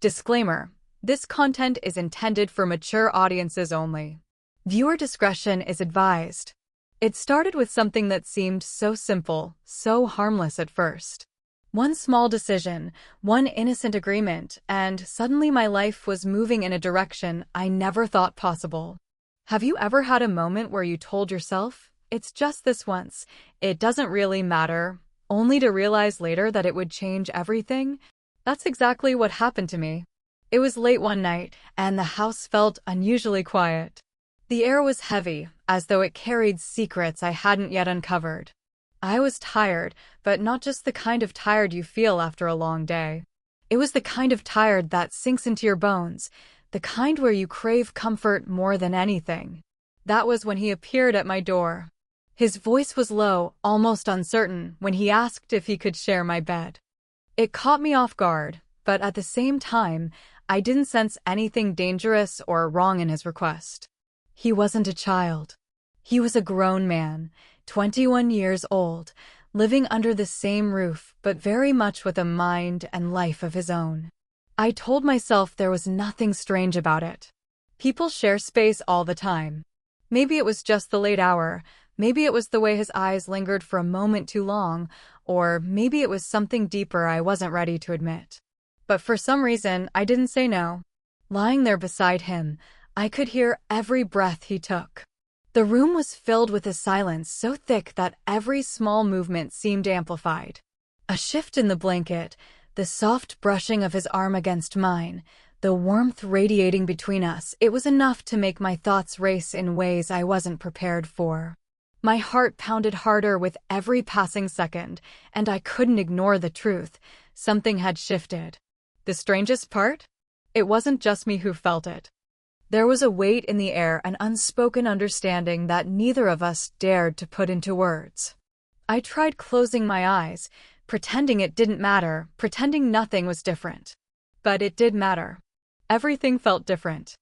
Disclaimer: this content is intended for mature audiences only. Viewer discretion is advised. It started with something that seemed so simple, so harmless at first. One small decision, one innocent agreement, and suddenly my life was moving in a direction I never thought possible. Have you ever had a moment where you told yourself, "It's just this once, it doesn't really matter," only to realize later that it would change everything? That's exactly what happened to me. It was late one night, and the house felt unusually quiet. The air was heavy, as though it carried secrets I hadn't yet uncovered. I was tired, but not just the kind of tired you feel after a long day. It was the kind of tired that sinks into your bones, the kind where you crave comfort more than anything. That was when he appeared at my door. His voice was low, almost uncertain, when he asked if he could share my bed. It caught me off guard, but at the same time, I didn't sense anything dangerous or wrong in his request. He wasn't a child. He was a grown man, 21 years old, living under the same roof, but very much with a mind and life of his own. I told myself there was nothing strange about it. People share space all the time. Maybe it was just the late hour, maybe it was the way his eyes lingered for a moment too long, or maybe it was something deeper I wasn't ready to admit. But for some reason, I didn't say no. Lying there beside him, I could hear every breath he took. The room was filled with a silence so thick that every small movement seemed amplified. A shift in the blanket, the soft brushing of his arm against mine, the warmth radiating between us, it was enough to make my thoughts race in ways I wasn't prepared for. My heart pounded harder with every passing second, and I couldn't ignore the truth. Something had shifted. The strangest part? It wasn't just me who felt it. There was a weight in the air, an unspoken understanding that neither of us dared to put into words. I tried closing my eyes, pretending it didn't matter, pretending nothing was different. But it did matter. Everything felt different.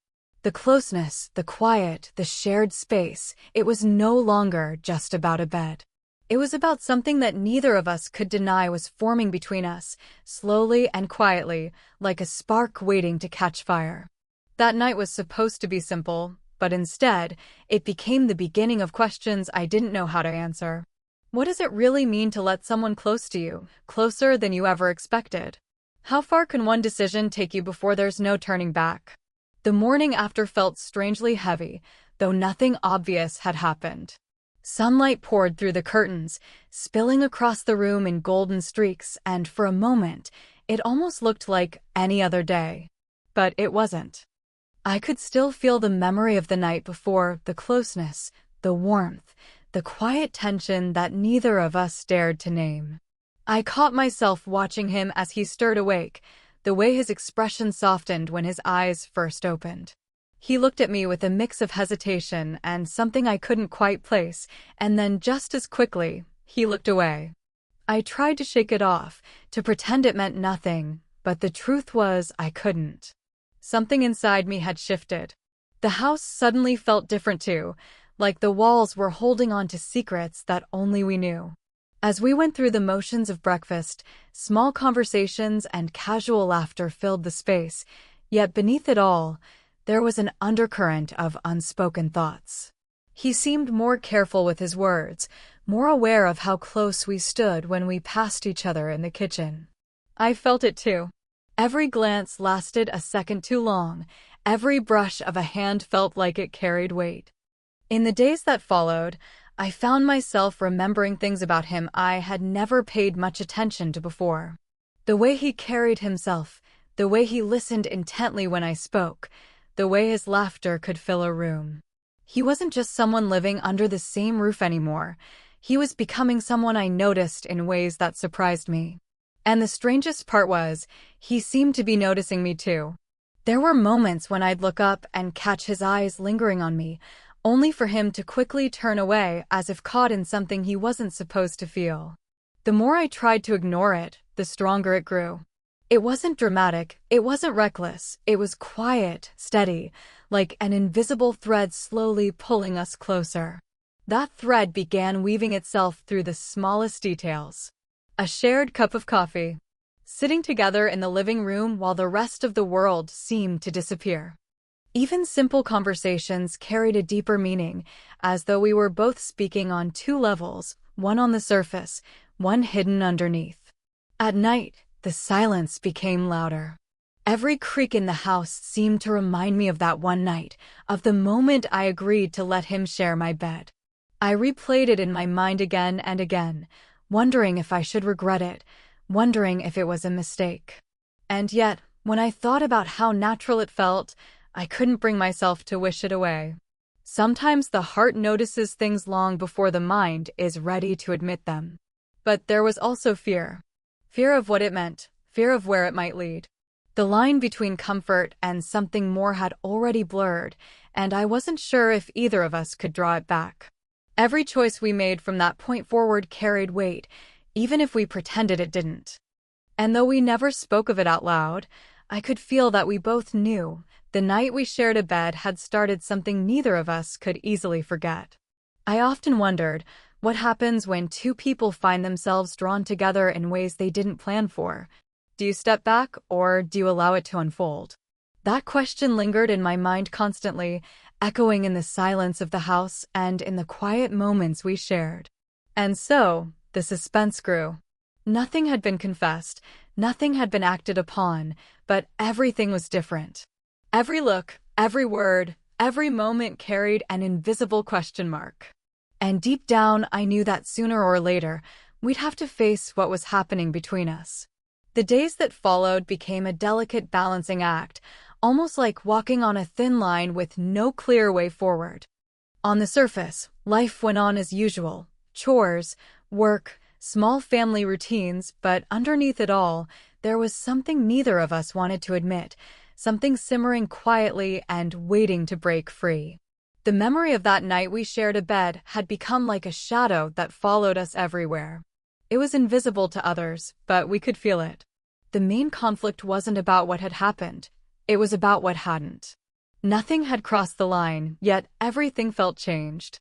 The closeness, the quiet, the shared space, it was no longer just about a bed. It was about something that neither of us could deny was forming between us, slowly and quietly, like a spark waiting to catch fire. That night was supposed to be simple, but instead, it became the beginning of questions I didn't know how to answer. What does it really mean to let someone close to you, closer than you ever expected? How far can one decision take you before there's no turning back? The morning after felt strangely heavy, though nothing obvious had happened. Sunlight poured through the curtains, spilling across the room in golden streaks, and for a moment, it almost looked like any other day. But it wasn't. I could still feel the memory of the night before, the closeness, the warmth, the quiet tension that neither of us dared to name. I caught myself watching him as he stirred awake, the way his expression softened when his eyes first opened. He looked at me with a mix of hesitation and something I couldn't quite place, and then just as quickly, he looked away. I tried to shake it off, to pretend it meant nothing, but the truth was I couldn't. Something inside me had shifted. The house suddenly felt different too, like the walls were holding on to secrets that only we knew. As we went through the motions of breakfast, small conversations and casual laughter filled the space, yet beneath it all, there was an undercurrent of unspoken thoughts. He seemed more careful with his words, more aware of how close we stood when we passed each other in the kitchen. I felt it too. Every glance lasted a second too long, every brush of a hand felt like it carried weight. In the days that followed, I found myself remembering things about him I had never paid much attention to before. The way he carried himself, the way he listened intently when I spoke, the way his laughter could fill a room. He wasn't just someone living under the same roof anymore. He was becoming someone I noticed in ways that surprised me. And the strangest part was, he seemed to be noticing me too. There were moments when I'd look up and catch his eyes lingering on me, only for him to quickly turn away as if caught in something he wasn't supposed to feel. The more I tried to ignore it, the stronger it grew. It wasn't dramatic, it wasn't reckless, it was quiet, steady, like an invisible thread slowly pulling us closer. That thread began weaving itself through the smallest details. A shared cup of coffee. sitting together in the living room while the rest of the world seemed to disappear. Even simple conversations carried a deeper meaning, as though we were both speaking on two levels, one on the surface, one hidden underneath. At night, the silence became louder. Every creak in the house seemed to remind me of that one night, of the moment I agreed to let him share my bed. I replayed it in my mind again and again, wondering if I should regret it, wondering if it was a mistake. And yet, when I thought about how natural it felt, I couldn't bring myself to wish it away. Sometimes the heart notices things long before the mind is ready to admit them. But there was also fear. Fear of what it meant, fear of where it might lead. The line between comfort and something more had already blurred, and I wasn't sure if either of us could draw it back. Every choice we made from that point forward carried weight, even if we pretended it didn't. And though we never spoke of it out loud, I could feel that we both knew the night we shared a bed had started something neither of us could easily forget. I often wondered, what happens when two people find themselves drawn together in ways they didn't plan for? Do you step back, or do you allow it to unfold? That question lingered in my mind constantly, echoing in the silence of the house and in the quiet moments we shared. And so, the suspense grew. Nothing had been confessed, nothing had been acted upon, but everything was different. Every look, every word, every moment carried an invisible question mark. And deep down, I knew that sooner or later, we'd have to face what was happening between us. The days that followed became a delicate balancing act, almost like walking on a thin line with no clear way forward. On the surface, life went on as usual, chores, work, small family routines, but underneath it all, there was something neither of us wanted to admit, something simmering quietly and waiting to break free. The memory of that night we shared a bed had become like a shadow that followed us everywhere. It was invisible to others, but we could feel it. The main conflict wasn't about what had happened, it was about what hadn't. Nothing had crossed the line, yet everything felt changed.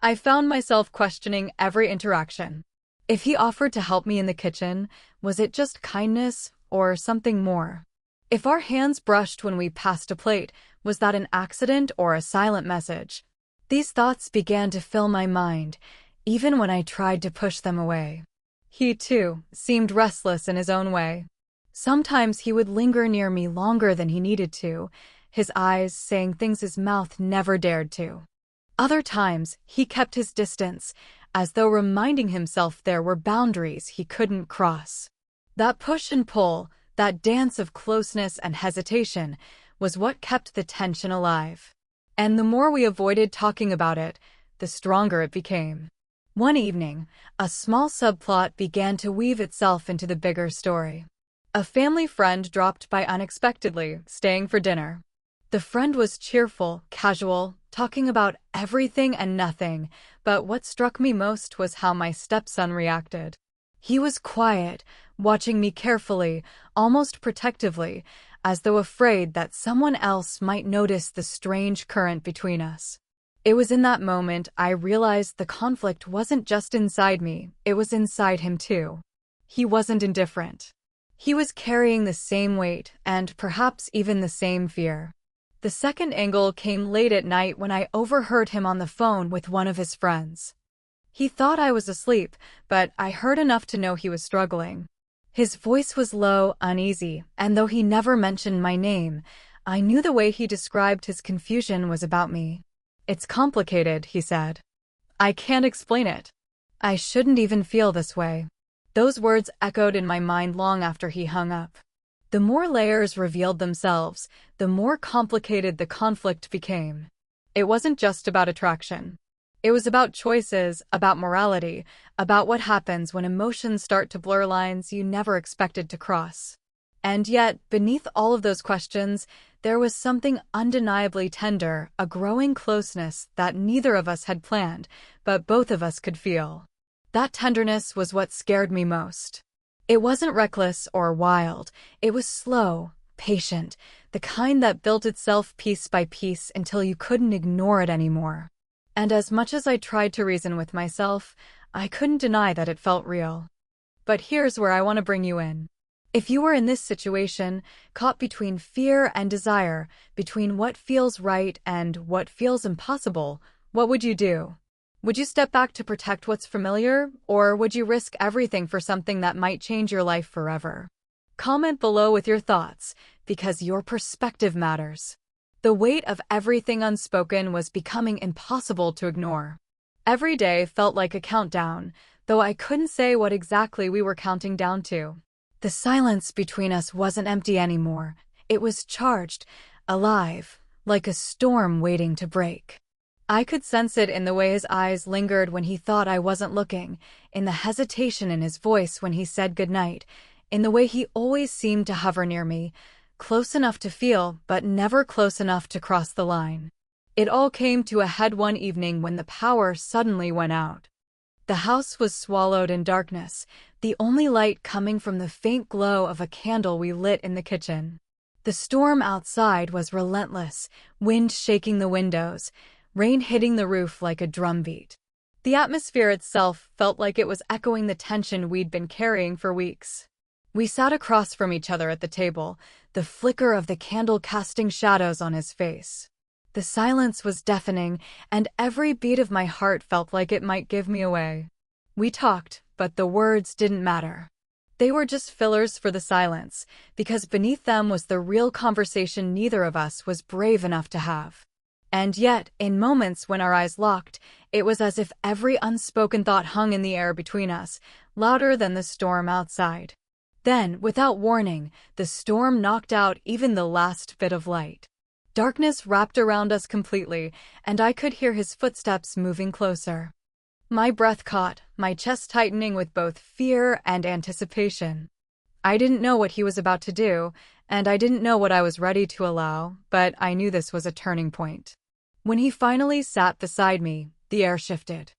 I found myself questioning every interaction. If he offered to help me in the kitchen, was it just kindness or something more? If our hands brushed when we passed a plate, was that an accident or a silent message? These thoughts began to fill my mind, even when I tried to push them away. He, too, seemed restless in his own way. Sometimes he would linger near me longer than he needed to, his eyes saying things his mouth never dared to. Other times, he kept his distance, as though reminding himself there were boundaries he couldn't cross. That push and pull, that dance of closeness and hesitation, was what kept the tension alive. And the more we avoided talking about it, the stronger it became. One evening, a small subplot began to weave itself into the bigger story. A family friend dropped by unexpectedly, staying for dinner. The friend was cheerful, casual, talking about everything and nothing, but what struck me most was how my stepson reacted. He was quiet, watching me carefully, almost protectively, as though afraid that someone else might notice the strange current between us. It was in that moment I realized the conflict wasn't just inside me, it was inside him too. He wasn't indifferent. He was carrying the same weight, and perhaps even the same fear. The second angle came late at night when I overheard him on the phone with one of his friends. He thought I was asleep, but I heard enough to know he was struggling. His voice was low, uneasy, and though he never mentioned my name, I knew the way he described his confusion was about me. "It's complicated," he said. "I can't explain it. I shouldn't even feel this way." Those words echoed in my mind long after he hung up. The more layers revealed themselves, the more complicated the conflict became. It wasn't just about attraction. It was about choices, about morality, about what happens when emotions start to blur lines you never expected to cross. And yet, beneath all of those questions, there was something undeniably tender, a growing closeness that neither of us had planned, but both of us could feel. That tenderness was what scared me most. It wasn't reckless or wild, it was slow, patient, the kind that built itself piece by piece until you couldn't ignore it anymore. And as much as I tried to reason with myself, I couldn't deny that it felt real. But here's where I want to bring you in. If you were in this situation, caught between fear and desire, between what feels right and what feels impossible, what would you do? Would you step back to protect what's familiar, or would you risk everything for something that might change your life forever? Comment below with your thoughts, because your perspective matters. The weight of everything unspoken was becoming impossible to ignore. Every day felt like a countdown, though I couldn't say what exactly we were counting down to. The silence between us wasn't empty anymore. It was charged, alive, like a storm waiting to break. I could sense it in the way his eyes lingered when he thought I wasn't looking, in the hesitation in his voice when he said goodnight, in the way he always seemed to hover near me, close enough to feel, but never close enough to cross the line. It all came to a head one evening when the power suddenly went out. The house was swallowed in darkness, the only light coming from the faint glow of a candle we lit in the kitchen. The storm outside was relentless, wind shaking the windows, rain hitting the roof like a drumbeat. The atmosphere itself felt like it was echoing the tension we'd been carrying for weeks. We sat across from each other at the table, the flicker of the candle casting shadows on his face. The silence was deafening, and every beat of my heart felt like it might give me away. We talked, but the words didn't matter. They were just fillers for the silence, because beneath them was the real conversation neither of us was brave enough to have. And yet, in moments when our eyes locked, it was as if every unspoken thought hung in the air between us, louder than the storm outside. Then, without warning, the storm knocked out even the last bit of light. Darkness wrapped around us completely, and I could hear his footsteps moving closer. My breath caught, my chest tightening with both fear and anticipation. I didn't know what he was about to do, and I didn't know what I was ready to allow, but I knew this was a turning point. When he finally sat beside me, the air shifted.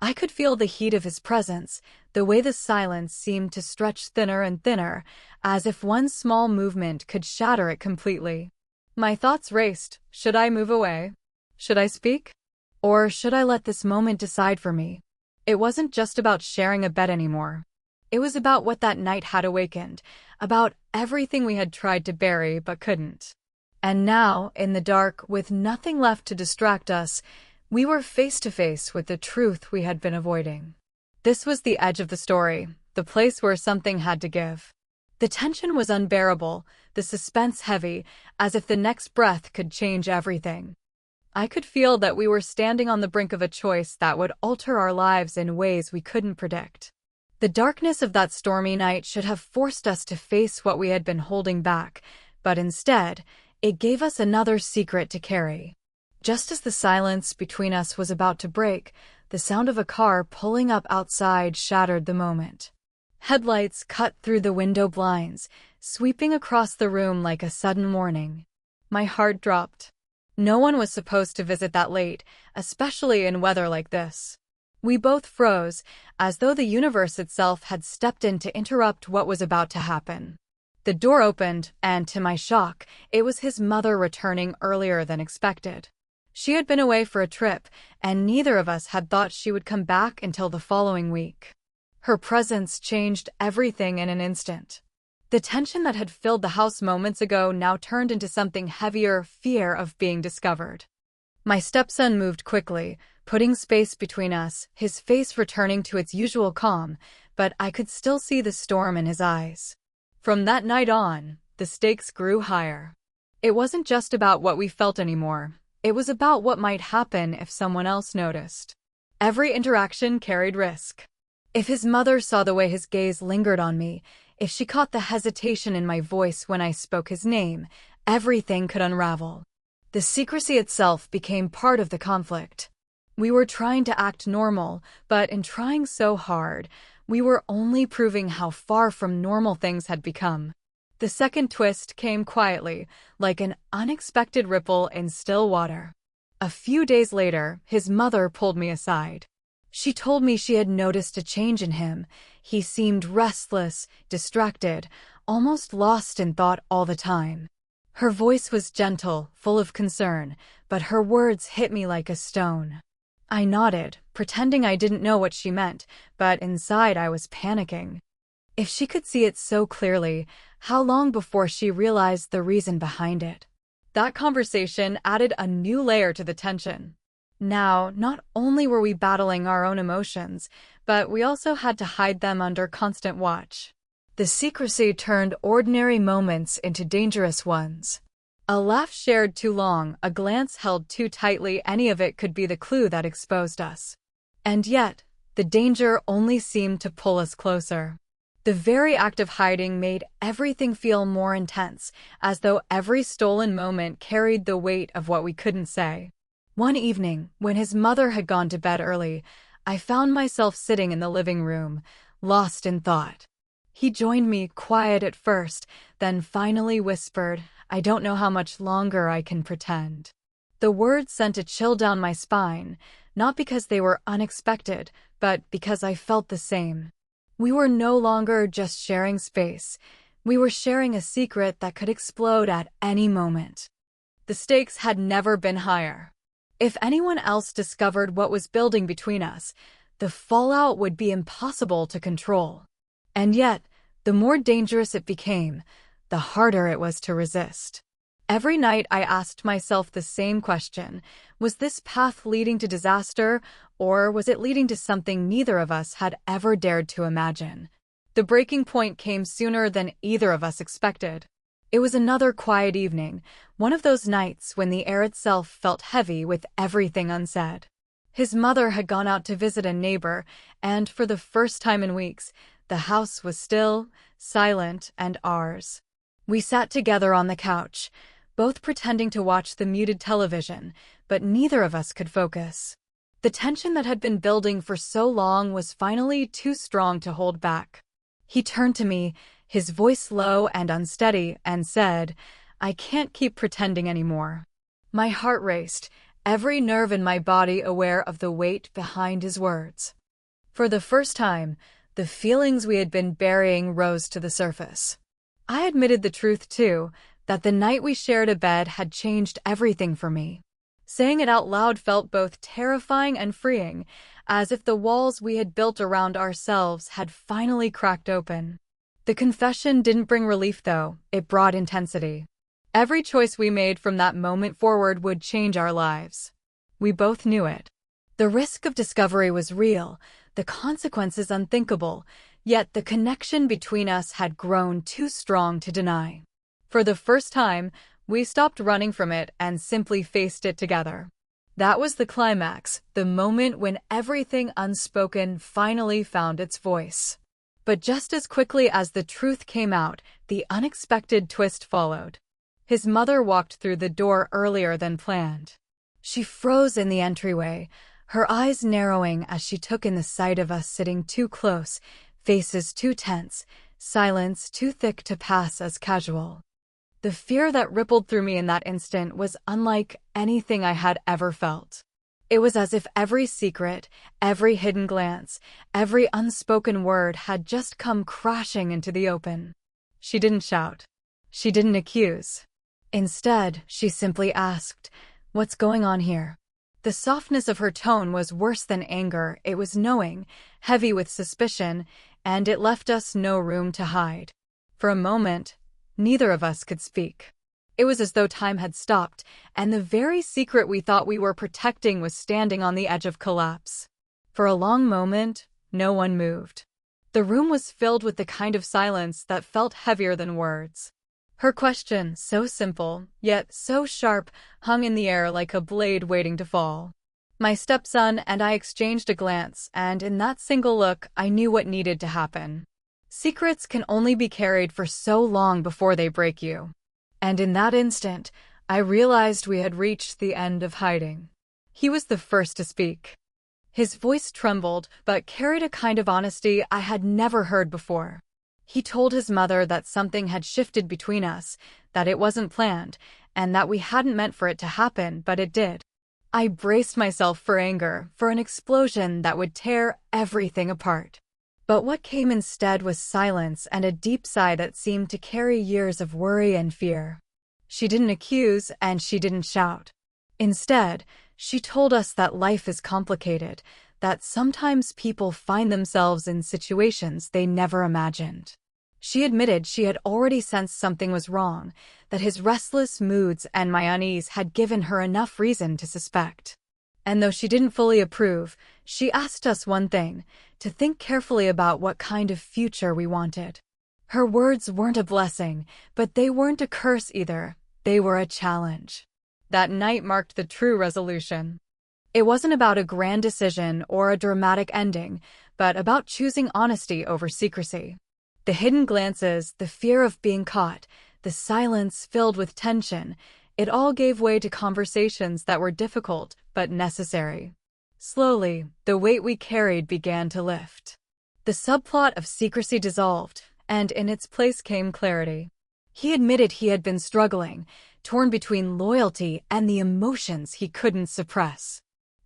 I could feel the heat of his presence, the way the silence seemed to stretch thinner and thinner, as if one small movement could shatter it completely. My thoughts raced. Should I move away? Should I speak? Or should I let this moment decide for me? It wasn't just about sharing a bed anymore. It was about what that night had awakened, about everything we had tried to bury but couldn't. And now, in the dark, with nothing left to distract us, we were face to face with the truth we had been avoiding. This was the edge of the story, the place where something had to give. The tension was unbearable, the suspense heavy, as if the next breath could change everything. I could feel that we were standing on the brink of a choice that would alter our lives in ways we couldn't predict. The darkness of that stormy night should have forced us to face what we had been holding back, but instead, it gave us another secret to carry. Just as the silence between us was about to break, the sound of a car pulling up outside shattered the moment. Headlights cut through the window blinds, sweeping across the room like a sudden warning. My heart dropped. No one was supposed to visit that late, especially in weather like this. We both froze, as though the universe itself had stepped in to interrupt what was about to happen. The door opened, and to my shock, it was his mother returning earlier than expected. She had been away for a trip, and neither of us had thought she would come back until the following week. Her presence changed everything in an instant. The tension that had filled the house moments ago now turned into something heavier, fear of being discovered. My stepson moved quickly, putting space between us, his face returning to its usual calm, but I could still see the storm in his eyes. From that night on, the stakes grew higher. It wasn't just about what we felt anymore. It was about what might happen if someone else noticed. Every interaction carried risk. If his mother saw the way his gaze lingered on me, if she caught the hesitation in my voice when I spoke his name, everything could unravel. The secrecy itself became part of the conflict. We were trying to act normal, but in trying so hard, we were only proving how far from normal things had become. The second twist came quietly, like an unexpected ripple in still water. A few days later, his mother pulled me aside. She told me she had noticed a change in him. He seemed restless, distracted, almost lost in thought all the time. Her voice was gentle, full of concern, but her words hit me like a stone. I nodded, pretending I didn't know what she meant, but inside I was panicking. If she could see it so clearly, how long before she realized the reason behind it? That conversation added a new layer to the tension. Now, not only were we battling our own emotions, but we also had to hide them under constant watch. The secrecy turned ordinary moments into dangerous ones. A laugh shared too long, a glance held too tightly, any of it could be the clue that exposed us. And yet, the danger only seemed to pull us closer. The very act of hiding made everything feel more intense, as though every stolen moment carried the weight of what we couldn't say. One evening, when his mother had gone to bed early, I found myself sitting in the living room, lost in thought. He joined me, quiet at first, then finally whispered, "I don't know how much longer I can pretend." The words sent a chill down my spine, not because they were unexpected, but because I felt the same. We were no longer just sharing space. We were sharing a secret that could explode at any moment. The stakes had never been higher. If anyone else discovered what was building between us, the fallout would be impossible to control. And yet, the more dangerous it became, the harder it was to resist. Every night I asked myself the same question: was this path leading to disaster, or was it leading to something neither of us had ever dared to imagine? The breaking point came sooner than either of us expected. It was another quiet evening, one of those nights when the air itself felt heavy with everything unsaid. His mother had gone out to visit a neighbor, and for the first time in weeks, the house was still, silent, and ours. We sat together on the couch, both pretending to watch the muted television, but neither of us could focus. The tension that had been building for so long was finally too strong to hold back. He turned to me, his voice low and unsteady, and said, "I can't keep pretending anymore." My heart raced, every nerve in my body aware of the weight behind his words. For the first time, the feelings we had been burying rose to the surface. I admitted the truth, too, that the night we shared a bed had changed everything for me. Saying it out loud felt both terrifying and freeing, as if the walls we had built around ourselves had finally cracked open. The confession didn't bring relief, though. It brought intensity. Every choice we made from that moment forward would change our lives. We both knew it. The risk of discovery was real, the consequences unthinkable, yet the connection between us had grown too strong to deny. For the first time, we stopped running from it and simply faced it together. That was the climax, the moment when everything unspoken finally found its voice. But just as quickly as the truth came out, the unexpected twist followed. His mother walked through the door earlier than planned. She froze in the entryway, her eyes narrowing as she took in the sight of us sitting too close, faces too tense, silence too thick to pass as casual. The fear that rippled through me in that instant was unlike anything I had ever felt. It was as if every secret, every hidden glance, every unspoken word had just come crashing into the open. She didn't shout. She didn't accuse. Instead, she simply asked, "What's going on here?" The softness of her tone was worse than anger. It was knowing, heavy with suspicion, and it left us no room to hide. For a moment, neither of us could speak. It was as though time had stopped, and the very secret we thought we were protecting was standing on the edge of collapse. For a long moment, no one moved. The room was filled with the kind of silence that felt heavier than words. Her question, so simple, yet so sharp, hung in the air like a blade waiting to fall. My stepson and I exchanged a glance, and in that single look, I knew what needed to happen. Secrets can only be carried for so long before they break you. And in that instant, I realized we had reached the end of hiding. He was the first to speak. His voice trembled, but carried a kind of honesty I had never heard before. He told his mother that something had shifted between us, that it wasn't planned, and that we hadn't meant for it to happen, but it did. I braced myself for anger, for an explosion that would tear everything apart. But what came instead was silence and a deep sigh that seemed to carry years of worry and fear. She didn't accuse, and she didn't shout. Instead, she told us that life is complicated, that sometimes people find themselves in situations they never imagined. She admitted she had already sensed something was wrong, that his restless moods and my unease had given her enough reason to suspect. And though she didn't fully approve, she asked us one thing, to think carefully about what kind of future we wanted. Her words weren't a blessing, but they weren't a curse either. They were a challenge. That night marked the true resolution. It wasn't about a grand decision or a dramatic ending, but about choosing honesty over secrecy. The hidden glances, the fear of being caught, the silence filled with tension, it all gave way to conversations that were difficult but necessary. Slowly, the weight we carried began to lift. The subplot of secrecy dissolved, and in its place came clarity. He admitted he had been struggling, torn between loyalty and the emotions he couldn't suppress.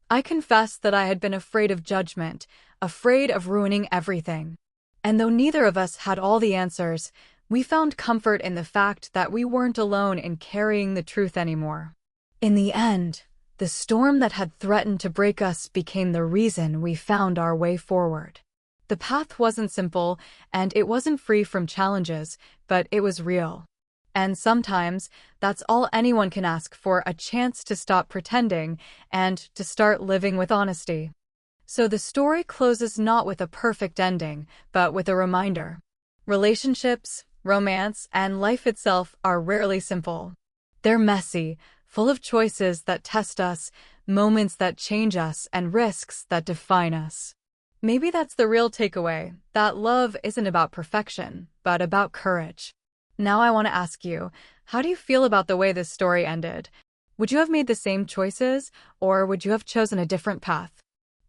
I confessed that I had been afraid of judgment, afraid of ruining everything. And though neither of us had all the answers, we found comfort in the fact that we weren't alone in carrying the truth anymore. In the end, the storm that had threatened to break us became the reason we found our way forward. The path wasn't simple, and it wasn't free from challenges, but it was real. And sometimes, that's all anyone can ask for: a chance to stop pretending and to start living with honesty. So the story closes not with a perfect ending, but with a reminder. Relationships, romance, and life itself are rarely simple. They're messy, full of choices that test us, moments that change us, and risks that define us. Maybe that's the real takeaway, that love isn't about perfection, but about courage. Now I want to ask you, how do you feel about the way this story ended? Would you have made the same choices, or would you have chosen a different path?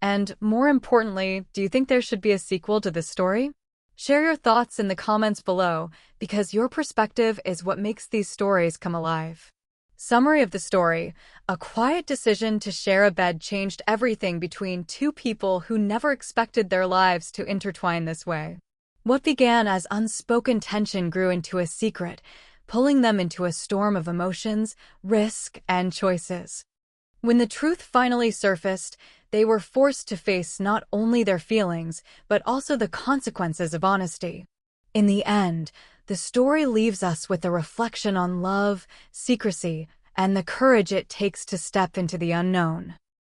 And more importantly, do you think there should be a sequel to this story? Share your thoughts in the comments below, because your perspective is what makes these stories come alive. Summary of the story: a quiet decision to share a bed changed everything between two people who never expected their lives to intertwine this way. What began as unspoken tension grew into a secret, pulling them into a storm of emotions, risk, and choices. When the truth finally surfaced, they were forced to face not only their feelings, but also the consequences of honesty. In the end, the story leaves us with a reflection on love, secrecy, and the courage it takes to step into the unknown.